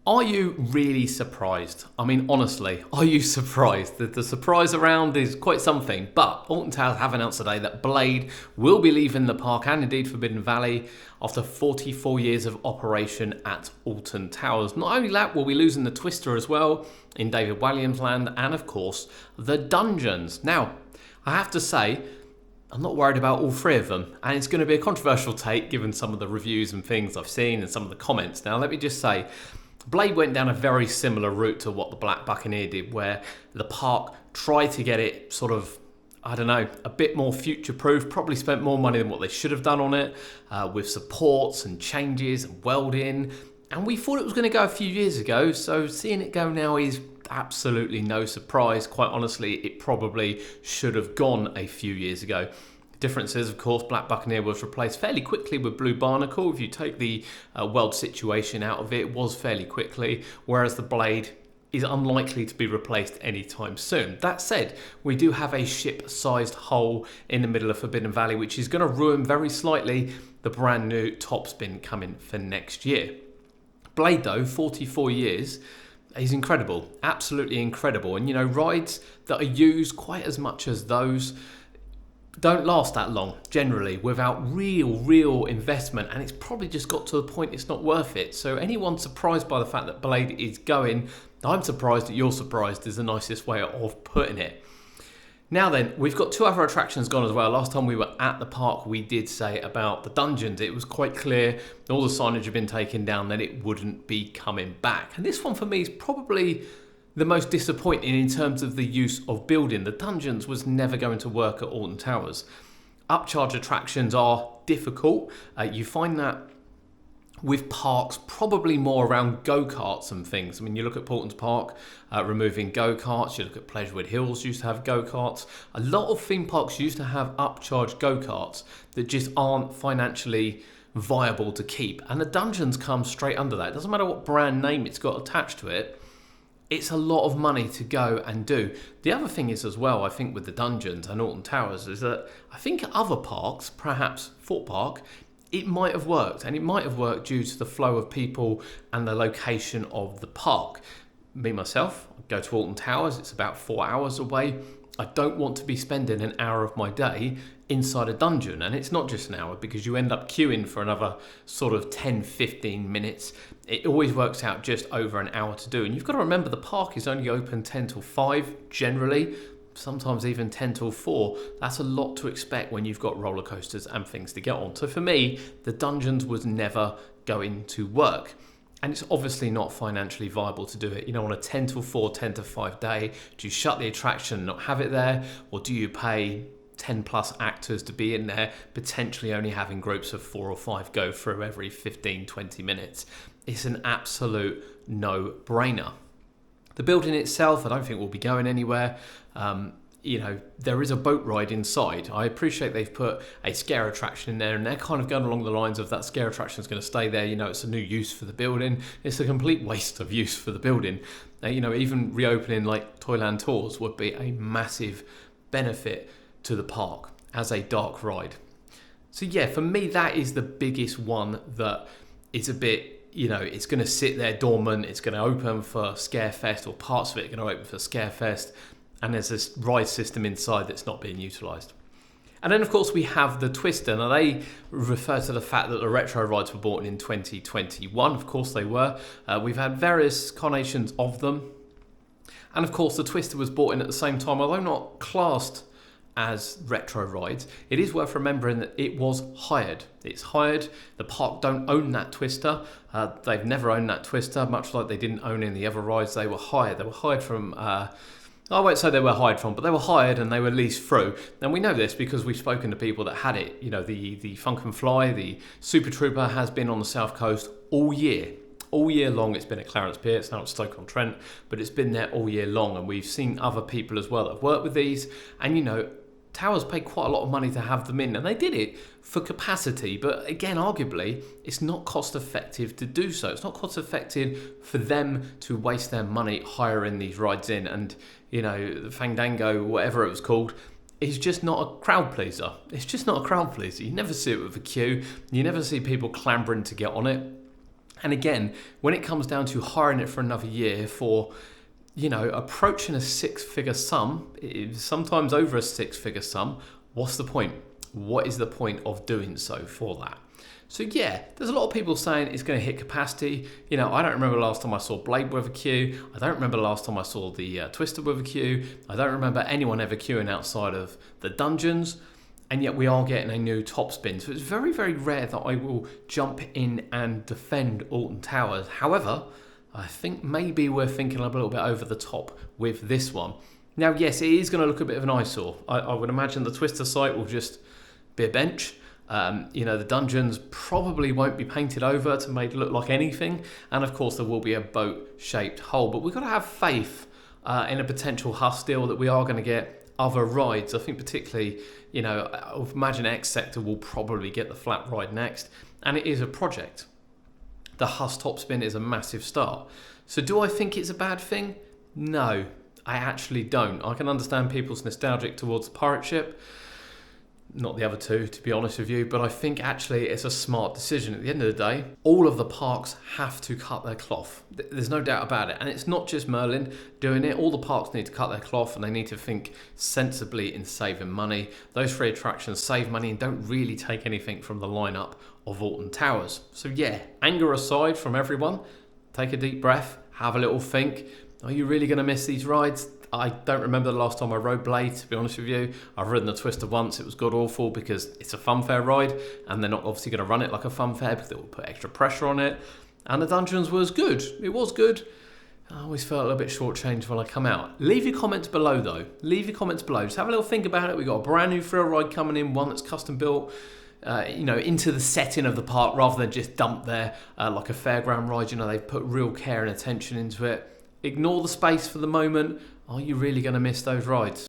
Are you really surprised? I mean, honestly, are you surprised? The surprise around is quite something, but Alton Towers have announced today that Blade will be leaving the park and indeed Forbidden Valley after 44 years of operation at Alton Towers. Not only that, we'll be losing the Twister as well in David Walliams land and, of course, the dungeons. Now, I have to say, I'm not worried about all three of them, and it's going to be a controversial take given some of the reviews and things I've seen and some of the comments. Now, let me just say, Blade went down a very similar route to what the Black Buccaneer did, where the park tried to get it sort of, I don't know, a bit more future-proof, probably spent more money than what they should have done on it, with supports and changes and welding, and we thought it was going to go a few years ago, so seeing it go now is absolutely no surprise. Quite honestly, it probably should have gone a few years ago. Difference is, of course, Black Buccaneer was replaced fairly quickly with Blue Barnacle. If you take the weld situation out of it, it was fairly quickly, whereas the Blade is unlikely to be replaced anytime soon. That said, we do have a ship-sized hole in the middle of Forbidden Valley, which is going to ruin very slightly the brand new top spin coming for next year. Blade, though, 44 years, is incredible, absolutely incredible. And, you know, rides that are used quite as much as those don't last that long, generally, without real investment, and it's probably just got to the point it's not worth it. So anyone surprised by the fact that Blade is going, I'm surprised that you're surprised is the nicest way of putting it. Now then, we've got two other attractions gone as well. Last time we were at the park, we did say about the dungeons. It was quite clear, all the signage had been taken down, that it wouldn't be coming back. And this one for me is probably the most disappointing in terms of the use of building. The dungeons was never going to work at Alton Towers. Upcharge attractions are difficult. You find that with parks, probably more around go-karts and things. I mean, you look at Portland's Park, removing go-karts. You look at Pleasurewood Hills, used to have go-karts. A lot of theme parks used to have upcharge go-karts that just aren't financially viable to keep. And the dungeons come straight under that. It doesn't matter what brand name it's got attached to it. It's a lot of money to go and do. The other thing is as well, I think with the dungeons and Alton Towers, is that I think at other parks, perhaps Fort Park, it might have worked. And it might have worked due to the flow of people and the location of the park. Me, myself, I go to Alton Towers. It's about 4 hours away. I don't want to be spending an hour of my day inside a dungeon, and it's not just an hour because you end up queuing for another sort of 10-15 minutes. It always works out just over an hour to do, and you've got to remember the park is only open 10 till 5 generally, sometimes even 10 till 4. That's a lot to expect when you've got roller coasters and things to get on. So for me, the dungeons was never going to work. And it's obviously not financially viable to do it. You know, on a 10 till 4, 10 to 5 day, do you shut the attraction and not have it there? Or do you pay 10 plus actors to be in there, potentially only having groups of 4 or 5 go through every 15-20 minutes? It's an absolute no-brainer. The building itself, I don't think will be going anywhere. You know, there is a boat ride inside. I appreciate they've put a scare attraction in there, and they're kind of going along the lines of that scare attraction is going to stay there. You know, it's a new use for the building. It's a complete waste of use for the building. You know, even reopening like Toyland Tours would be a massive benefit to the park as a dark ride. So yeah, for me, that is the biggest one that is a bit, you know, it's going to sit there dormant. It's going to open for Scarefest, or parts of it are going to open for Scarefest. And there's this ride system inside that's not being utilised. And then, of course, we have the Twister. Now, they refer to the fact that the retro rides were bought in 2021. Of course, they were. We've had various carnations of them. And, of course, the Twister was bought in at the same time, although not classed as retro rides. It is worth remembering that it was hired. It's hired. The park don't own that Twister. They've never owned that Twister, much like they didn't own any other rides. They were hired. They were hired from... I won't say they were hired from, but they were hired and they were leased through. And we know this because we've spoken to people that had it. You know, the Funk and Fly, the Super Trooper has been on the South Coast all year. All year long it's been at Clarence Pier. It's now at Stoke-on-Trent, but it's been there all year long. And we've seen other people as well that have worked with these. And, you know, Towers paid quite a lot of money to have them in, and they did it for capacity. But again, arguably, it's not cost effective to do so. It's not cost effective for them to waste their money hiring these rides in. And, you know, the Fandango, whatever it was called, is just not a crowd pleaser. It's just not a crowd pleaser. You never see it with a queue. You never see people clambering to get on it. And again, when it comes down to hiring it for another year for, approaching a six-figure sum, sometimes over a six-figure sum, what's the point? What is the point of doing so for that? So yeah, there's a lot of people saying it's going to hit capacity. I don't remember last time I saw Blade with a queue. I don't remember last time I saw the Twister with a queue. I don't remember anyone ever queuing outside of the dungeons. And yet we are getting a new top spin. So it's very, very rare that I will jump in and defend Alton Towers. However, I think maybe we're thinking a little bit over the top with this one. Now, yes, it is going to look a bit of an eyesore. I would imagine the Twister site will just be a bench. The dungeons probably won't be painted over to make it look like anything. And of course, there will be a boat-shaped hole. But we've got to have faith in a potential Huss deal that we are going to get other rides. I think particularly, I would imagine X Sector will probably get the flat ride next. And it is a project. The Huss top spin is a massive start. So do I think it's a bad thing? No, I actually don't. I can understand people's nostalgic towards the pirate ship. Not the other two, to be honest with you, but I think actually it's a smart decision. At the end of the day, all of the parks have to cut their cloth. There's no doubt about it. And it's not just Merlin doing it. All the parks need to cut their cloth and they need to think sensibly in saving money. Those free attractions save money and don't really take anything from the lineup of Alton Towers. So yeah, anger aside from everyone, take a deep breath, have a little think. Are you really going to miss these rides? I don't remember the last time I rode Blade, to be honest with you. I've ridden the Twister once. It was god awful because it's a funfair ride and they're not obviously going to run it like a funfair because they will put extra pressure on it. And the Dungeons was good. It was good. I always felt a little bit shortchanged when I come out. Leave your comments below though. Leave your comments below. Just have a little think about it. We've got a brand new thrill ride coming in, one that's custom built. Into the setting of the park rather than just dumped there like a fairground ride. They've put real care and attention into it. Ignore the space for the moment. Are you really going to miss those rides?